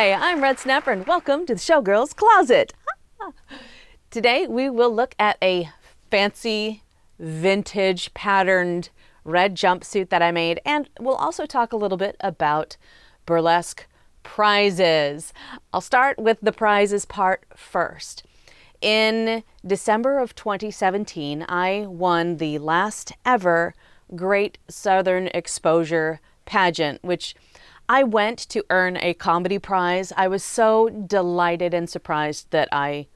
Hi, I'm Red Snapper and welcome to the Showgirl's Closet. Today we will look at a fancy vintage patterned red jumpsuit that I made, and we'll also talk a little bit about burlesque prizes. I'll start with the prizes part first. In December of 2017, I won the last ever Great Southern Exposure pageant, which I went to earn a comedy prize. I was so delighted and surprised that I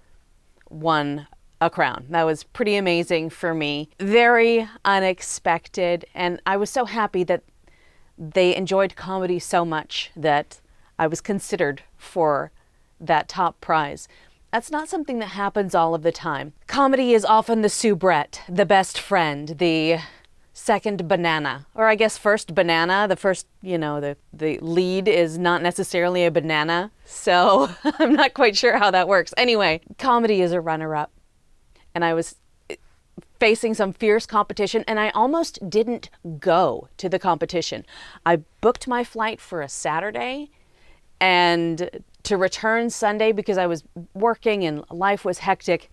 won a crown. That was pretty amazing for me. Very unexpected, and I was so happy that they enjoyed comedy so much that I was considered for that top prize. That's not something that happens all of the time. Comedy is often the soubrette, the best friend, the second banana, or I guess first banana. The first, the lead is not necessarily a banana, so I'm not quite sure how that works. Anyway, comedy is a runner-up, and I was facing some fierce competition, and I almost didn't go to the competition. I booked my flight for a Saturday and to return Sunday because I was working and life was hectic.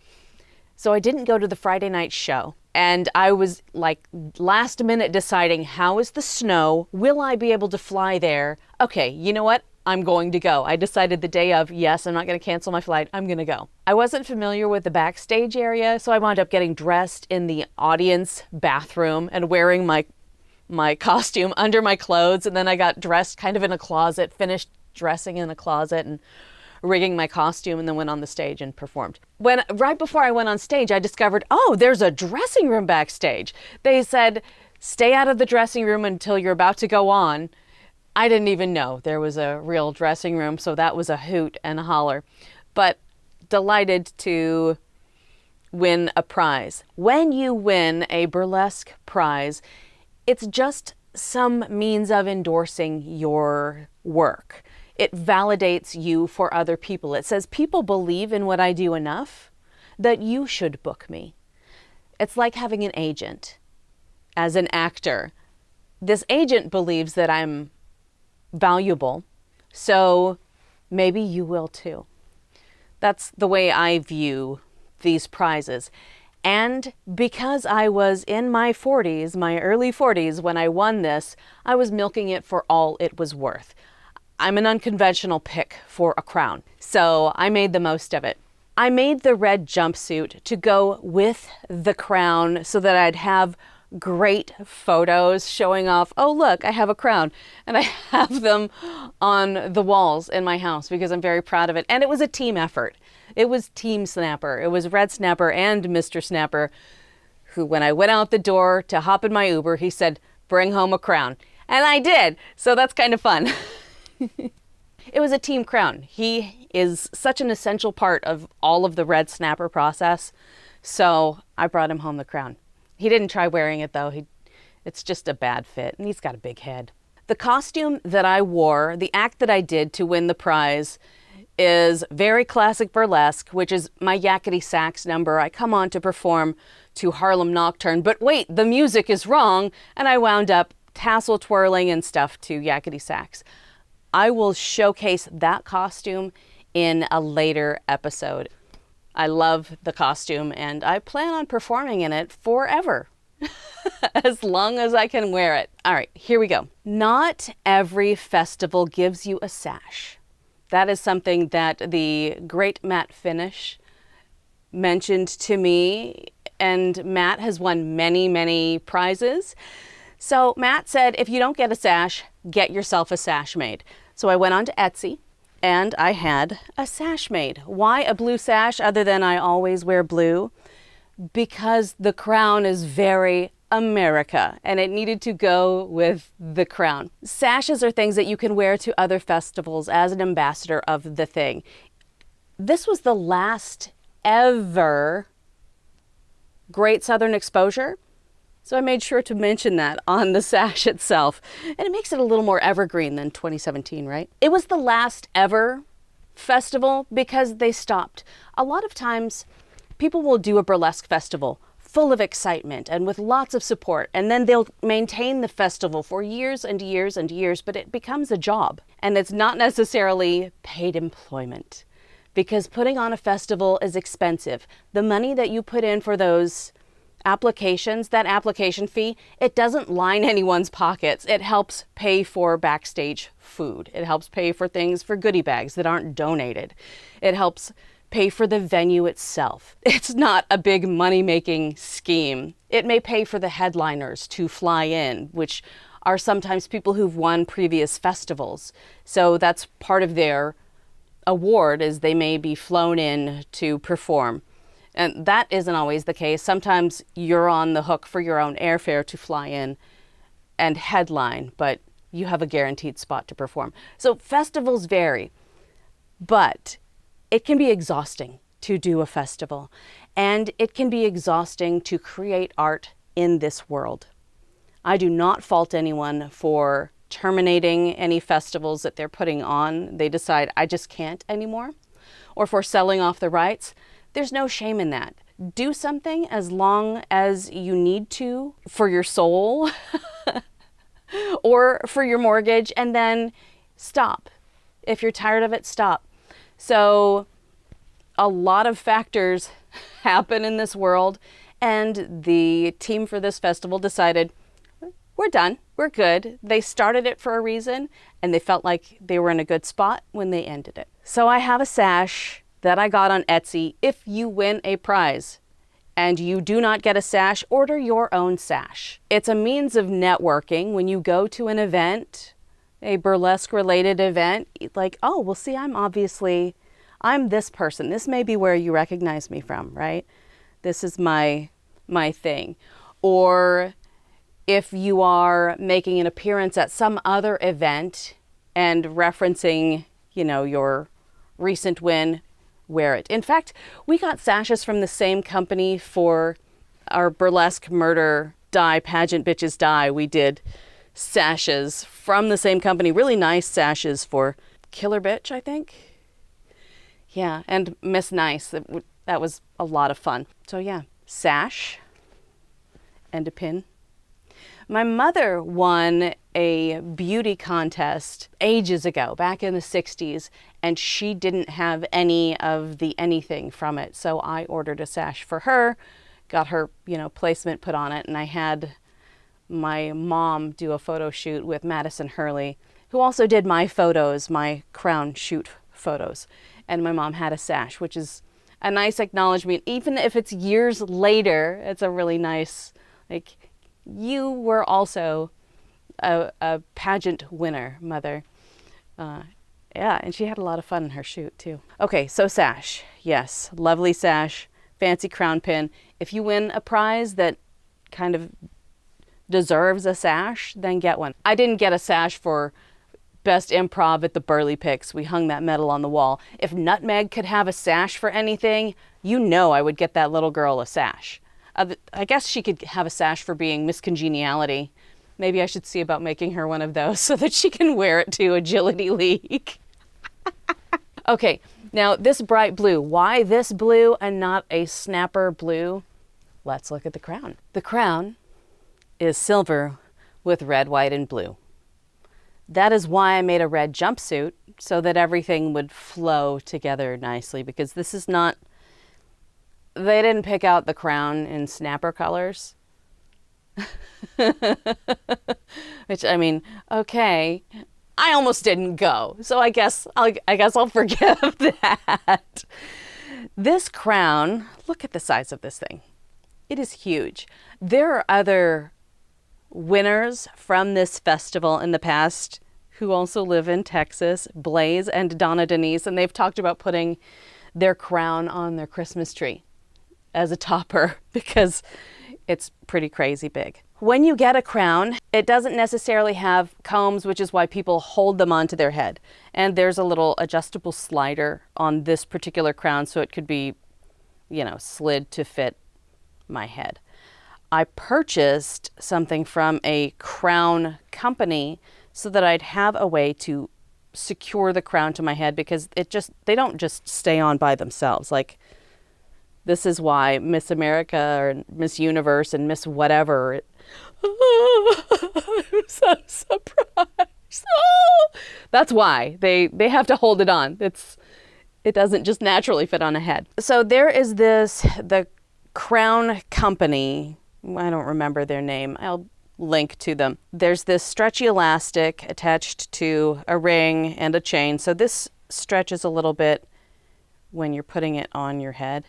So I didn't go to the Friday night show. And I was like last minute deciding, how is the snow? Will I be able to fly there? Okay, you know what? I'm going to go. I decided the day of, yes, I'm not going to cancel my flight. I'm going to go. I wasn't familiar with the backstage area, so I wound up getting dressed in the audience bathroom and wearing my costume under my clothes. And then I got dressed kind of in a closet, finished dressing in a closet and rigging my costume, and then went on the stage and performed. Right before I went on stage, I discovered, oh, there's a dressing room backstage. They said, stay out of the dressing room until you're about to go on. I didn't even know there was a real dressing room, so that was a hoot and a holler. But delighted to win a prize. When you win a burlesque prize, it's just some means of endorsing your work. It validates you for other people. It says people believe in what I do enough that you should book me. It's like having an agent. As an actor, this agent believes that I'm valuable, so maybe you will too. That's the way I view these prizes. And because I was in my 40s, my early 40s, when I won this, I was milking it for all it was worth. I'm an unconventional pick for a crown, so I made the most of it. I made the red jumpsuit to go with the crown so that I'd have great photos showing off, oh look, I have a crown. And I have them on the walls in my house because I'm very proud of it. And it was a team effort. It was Team Snapper. It was Red Snapper and Mr. Snapper, who when I went out the door to hop in my Uber, he said, bring home a crown. And I did. So that's kind of fun. It was a team crown. He is such an essential part of all of the Red Snapper process. So I brought him home the crown. He didn't try wearing it though. It's just a bad fit, and he's got a big head. The costume that I wore, the act that I did to win the prize, is very Classic Burlesque, which is my yakety sax number. I come on to perform to Harlem Nocturne, but wait, the music is wrong, and I wound up tassel twirling and stuff to yakety sax. I will showcase that costume in a later episode. I love the costume and I plan on performing in it forever, as long as I can wear it. All right, here we go. Not every festival gives you a sash. That is something that the great Matt Finish mentioned to me, and Matt has won many, many prizes. So Matt said, if you don't get a sash, get yourself a sash made. So I went on to Etsy and I had a sash made. Why a blue sash other than I always wear blue? Because the crown is very America and it needed to go with the crown. Sashes are things that you can wear to other festivals as an ambassador of the thing. This was the last ever Great Southern Exposure. So I made sure to mention that on the sash itself. And it makes it a little more evergreen than 2017, right? It was the last ever festival because they stopped. A lot of times people will do a burlesque festival full of excitement and with lots of support. And then they'll maintain the festival for years and years and years, but it becomes a job. And it's not necessarily paid employment, because putting on a festival is expensive. The money that you put in for those applications, that application fee, it doesn't line anyone's pockets. It helps pay for backstage food. It helps pay for things, for goodie bags that aren't donated. It helps pay for the venue itself. It's not a big money-making scheme. It may pay for the headliners to fly in, which are sometimes people who've won previous festivals. So that's part of their award, is they may be flown in to perform. And that isn't always the case. Sometimes you're on the hook for your own airfare to fly in and headline, but you have a guaranteed spot to perform. So festivals vary, but it can be exhausting to do a festival, and it can be exhausting to create art in this world. I do not fault anyone for terminating any festivals that they're putting on. They decide, I just can't anymore, or for selling off the rights. There's no shame in that. Do something as long as you need to for your soul or for your mortgage, and then stop. If you're tired of it, stop. So a lot of factors happen in this world, and the team for this festival decided, we're done, we're good. They started it for a reason, and they felt like they were in a good spot when they ended it. So I have a sash that I got on Etsy. If you win a prize and you do not get a sash, order your own sash. It's a means of networking. When you go to an event, a burlesque related event, like, oh, well, see, I'm this person. This may be where you recognize me from, right? This is my thing. Or if you are making an appearance at some other event and referencing, your recent win, wear it. In fact, we got sashes from the same company for our burlesque murder die, Pageant Bitches Die. We did sashes from the same company, really nice sashes for Killer Bitch, I think. Yeah, and Miss Nice. That was a lot of fun. So yeah, sash and a pin. My mother won a beauty contest ages ago, back in the 60s, and she didn't have any of the anything from it. So I ordered a sash for her, got her, placement put on it, and I had my mom do a photo shoot with Madison Hurley, who also did my photos, my crown shoot photos. And my mom had a sash, which is a nice acknowledgement. Even if it's years later, it's a really nice, you were also a pageant winner, Mother. Yeah, and she had a lot of fun in her shoot, too. Okay, so sash. Yes, lovely sash, fancy crown pin. If you win a prize that kind of deserves a sash, then get one. I didn't get a sash for Best Improv at the Burley Picks. We hung that medal on the wall. If Nutmeg could have a sash for anything, I would get that little girl a sash. I guess she could have a sash for being Miss Congeniality. Maybe I should see about making her one of those so that she can wear it to Agility League. Okay, now this bright blue. Why this blue and not a snapper blue? Let's look at the crown. The crown is silver with red, white, and blue. That is why I made a red jumpsuit, so that everything would flow together nicely, because this is not, they didn't pick out the crown in snapper colors. Which, okay, I almost didn't go, so I guess I'll forgive that. This crown, look at the size of this thing. It is huge. There are other winners from this festival in the past who also live in Texas, Blaze and Donna Denise, and they've talked about putting their crown on their Christmas tree as a topper because it's pretty crazy big. When you get a crown, it doesn't necessarily have combs, which is why people hold them onto their head. And there's a little adjustable slider on this particular crown, so it could be, slid to fit my head. I purchased something from a crown company so that I'd have a way to secure the crown to my head, because they don't just stay on by themselves. Like, This is why Miss America or Miss Universe and Miss whatever. I'm so surprised. Oh! That's why they have to hold it on. It doesn't just naturally fit on a head. So there is the Crown Company. I don't remember their name. I'll link to them. There's this stretchy elastic attached to a ring and a chain. So this stretches a little bit when you're putting it on your head.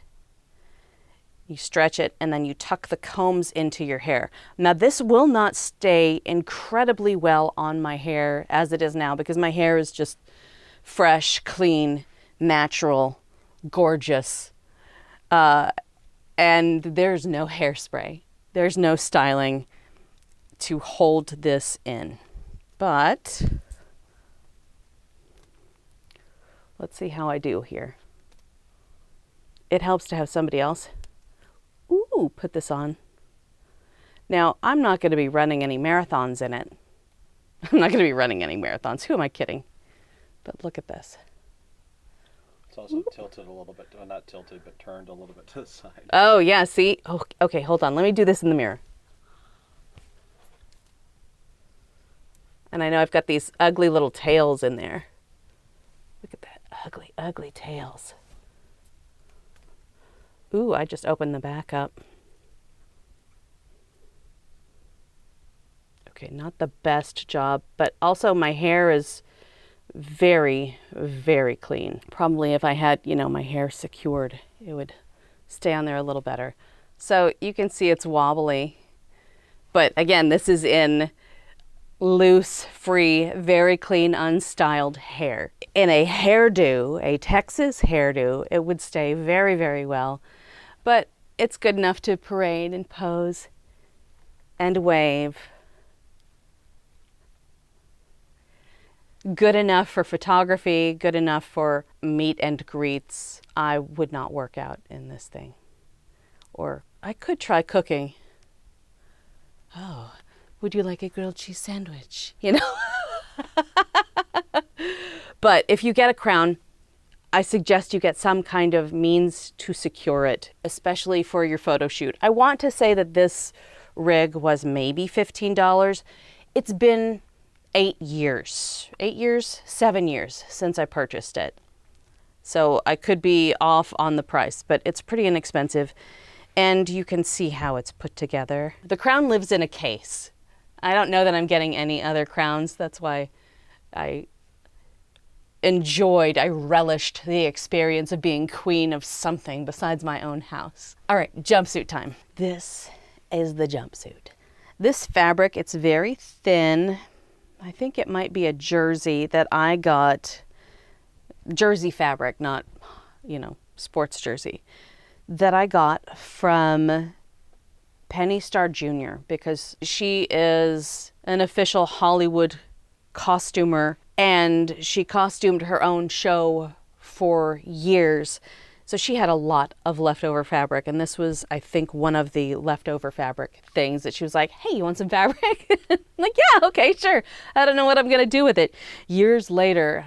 You stretch it and then you tuck the combs into your hair. Now this will not stay incredibly well on my hair as it is now because my hair is just fresh, clean, natural, gorgeous. And there's no hairspray. There's no styling to hold this in. But let's see how I do here. It helps to have somebody else put this on. Now, I'm not going to be running any marathons in it. I'm not going to be running any marathons. Who am I kidding? But look at this. It's also tilted a little bit, well, not tilted, but turned a little bit to the side. Oh, yeah, see? Oh, okay, hold on. Let me do this in the mirror. And I know I've got these ugly little tails in there. Look at that. Ugly, ugly tails. Ooh, I just opened the back up. Okay, not the best job, but also my hair is very, very clean. Probably if I had, my hair secured, it would stay on there a little better. So you can see it's wobbly. But again, this is in loose, free, very clean, unstyled hair. In a hairdo, a Texas hairdo, it would stay very, very well. But it's good enough to parade and pose and wave. Good enough for photography, good enough for meet and greets. I would not work out in this thing. Or I could try cooking. Oh, would you like a grilled cheese sandwich? But if you get a crown, I suggest you get some kind of means to secure it, especially for your photo shoot. I want to say that this rig was maybe $15. It's been 7 years since I purchased it. So I could be off on the price, but it's pretty inexpensive. And you can see how it's put together. The crown lives in a case. I don't know that I'm getting any other crowns. That's why I relished the experience of being queen of something besides my own house. All right, jumpsuit time. This is the jumpsuit. This fabric, it's very thin. I think it might be a jersey that I got, jersey fabric, not, sports jersey, that I got from Penny Star Jr. because she is an official Hollywood costumer and she costumed her own show for years. So she had a lot of leftover fabric, and this was, I think, one of the leftover fabric things that she was like, hey, you want some fabric? I'm like, yeah, okay, sure. I don't know what I'm going to do with it. Years later,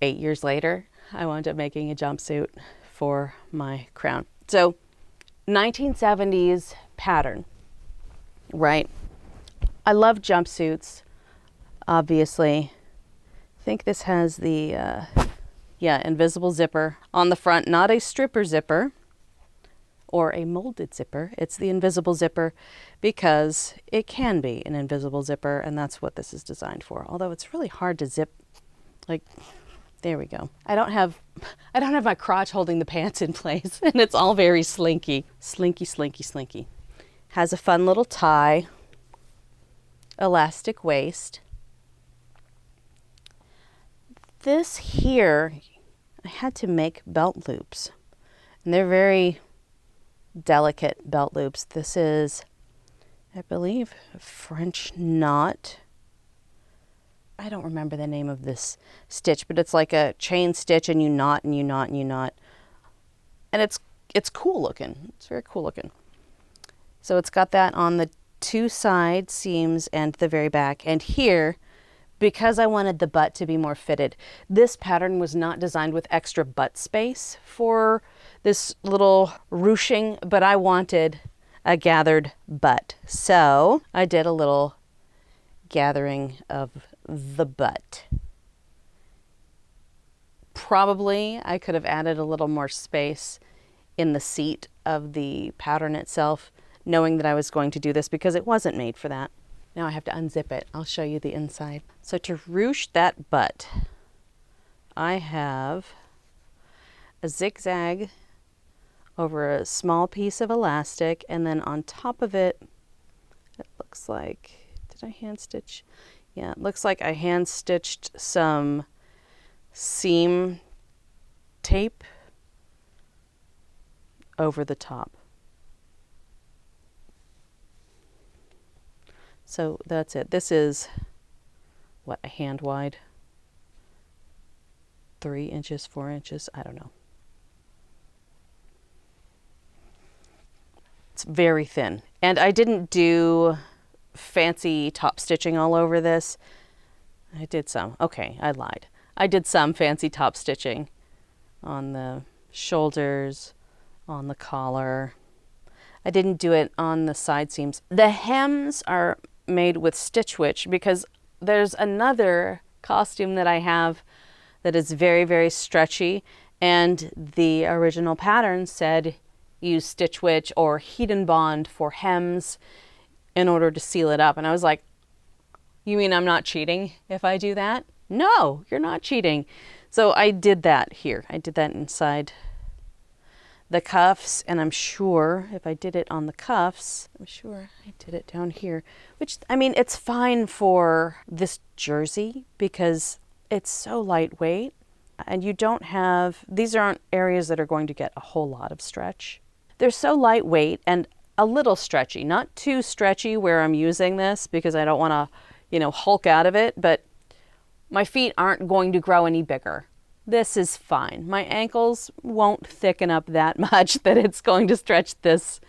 8 years later, I wound up making a jumpsuit for my crown. So 1970s pattern, right? I love jumpsuits, obviously. I think this has the invisible zipper on the front, not a stripper zipper or a molded zipper. It's the invisible zipper because it can be an invisible zipper, and that's what this is designed for. Although it's really hard to zip. There we go. I don't have my crotch holding the pants in place, and it's all very slinky. Slinky, slinky, slinky. Has a fun little tie, elastic waist. This here, I had to make belt loops, and they're very delicate belt loops. This is, I believe, a French knot. I don't remember the name of this stitch, but it's like a chain stitch, and you knot and you knot and you knot. And it's cool looking. It's very cool looking. So it's got that on the two side seams and the very back. And here, because I wanted the butt to be more fitted, this pattern was not designed with extra butt space for this little ruching, but I wanted a gathered butt. So I did a little gathering of the butt. Probably I could have added a little more space in the seat of the pattern itself, knowing that I was going to do this because it wasn't made for that. Now I have to unzip it. I'll show you the inside. So to ruche that butt, I have a zigzag over a small piece of elastic, and then on top of it, it looks like, did I hand stitch? Yeah, it looks like I hand stitched some seam tape over the top. So that's it. This is, what, a hand wide? 3 inches, 4 inches, I don't know. It's very thin. And I didn't do fancy top stitching all over this. I did some. Okay, I lied. I did some fancy top stitching on the shoulders, on the collar. I didn't do it on the side seams. The hems are made with Stitch Witch because there's another costume that I have that is very, very stretchy, and the original pattern said use Stitch Witch or Heat and Bond for hems in order to seal it up. And I was like, you mean I'm not cheating if I do that? No, you're not cheating. So I did that here. I did that inside the cuffs, and I'm sure if I did it on the cuffs, I'm sure I did it down here, which, I mean, it's fine for this jersey because it's so lightweight, and you don't have, these aren't areas that are going to get a whole lot of stretch. They're so lightweight and a little stretchy, not too stretchy where I'm using this because I don't want to, you know, hulk out of it, but my feet aren't going to grow any bigger. This is fine. My ankles won't thicken up that much that it's going to stretch this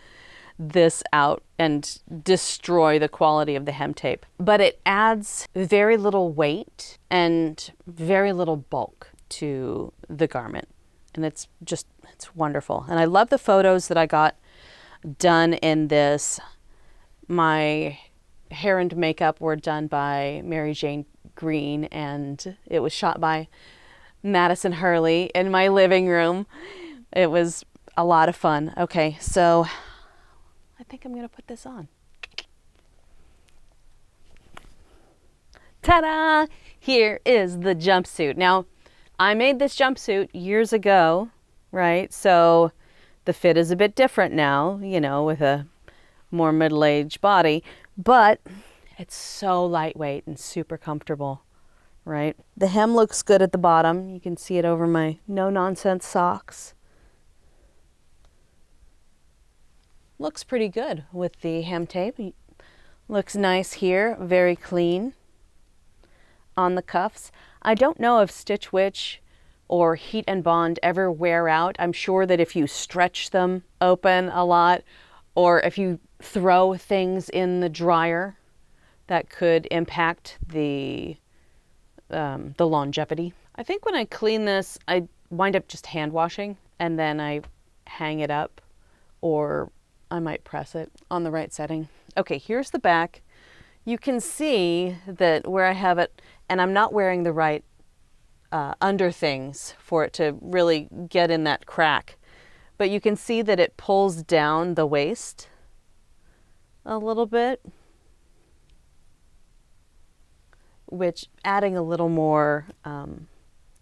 out and destroy the quality of the hem tape. But it adds very little weight and very little bulk to the garment. And it's wonderful. And I love the photos that I got done in this. My hair and makeup were done by Mary Jane Green, and it was shot by Madison Hurley in my living room. It was a lot of fun. Okay, so I think I'm going to put this on. Ta-da! Here is the jumpsuit. Now, I made this jumpsuit years ago, right? So the fit is a bit different now, you know, with a more middle-aged body, but it's so lightweight and super comfortable, right? The hem looks good at the bottom. You can see it over my no-nonsense socks. Looks pretty good with the hem tape. Looks nice here, very clean on the cuffs. I don't know if Stitch Witch or Heat and Bond ever wear out. I'm sure that if you stretch them open a lot, or if you throw things in the dryer, that could impact the longevity. I think when I clean this, I wind up just hand washing, and then I hang it up, or I might press it on the right setting. Okay, here's the back. You can see that where I have it, and I'm not wearing the right under things for it to really get in that crack, but you can see that it pulls down the waist a little bit, which adding a little more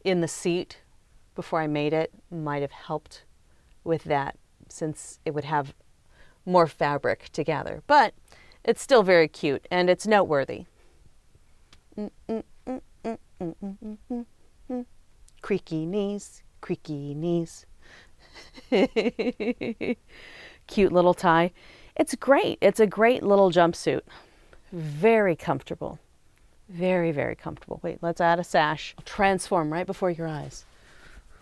in the seat before I made it might have helped with that, since it would have more fabric to gather. But it's still very cute and it's noteworthy. Creaky knees, creaky knees. Cute little tie. It's great. It's a great little jumpsuit. Very comfortable. Very, very comfortable. Wait, let's add a sash. Transform right before your eyes.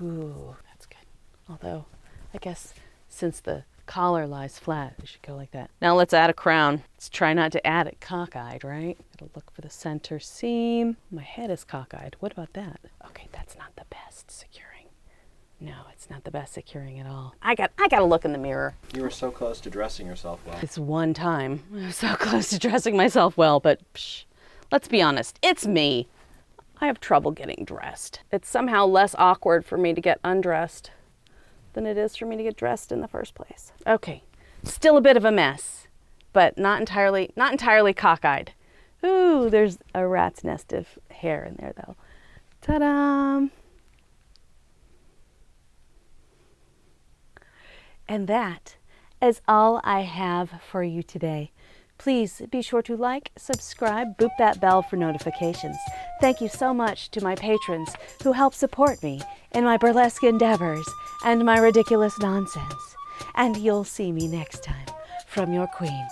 Ooh, that's good. Although, I guess since the collar lies flat, it should go like that. Now let's add a crown. Let's try not to add it cockeyed, right? Gotta look for the center seam. My head is cockeyed. What about that? Okay, that's not the best securing. No, it's not the best securing at all. I gotta look in the mirror. You were so close to dressing yourself well. This one time, I was so close to dressing myself well, but let's be honest, it's me. I have trouble getting dressed. It's somehow less awkward for me to get undressed than it is for me to get dressed in the first place. Okay, still a bit of a mess, but not entirely cockeyed. Ooh, there's a rat's nest of hair in there though. Ta-da! And that is all I have for you today. Please be sure to like, subscribe, boop that bell for notifications. Thank you so much to my patrons who help support me in my burlesque endeavors and my ridiculous nonsense. And you'll see me next time from your queen.